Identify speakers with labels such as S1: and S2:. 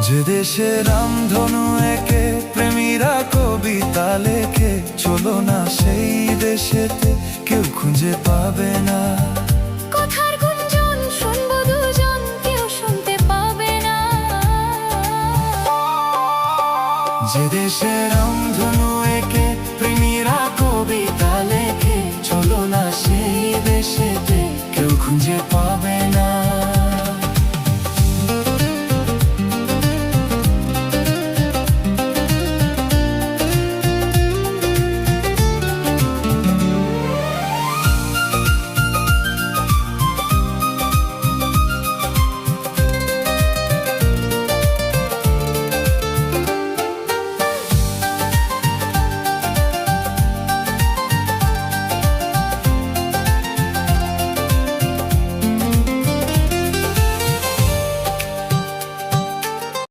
S1: যে দেশে রামধনু একে প্রেমীরা কবিতা লেখে, চলো না সেই দেশেতে, কেউ খুঁজে পাবে না।
S2: কথার গুঞ্জন শুনবো দুজন, কেউ শুনতে পাবে না।
S1: যে দেশে রামধনু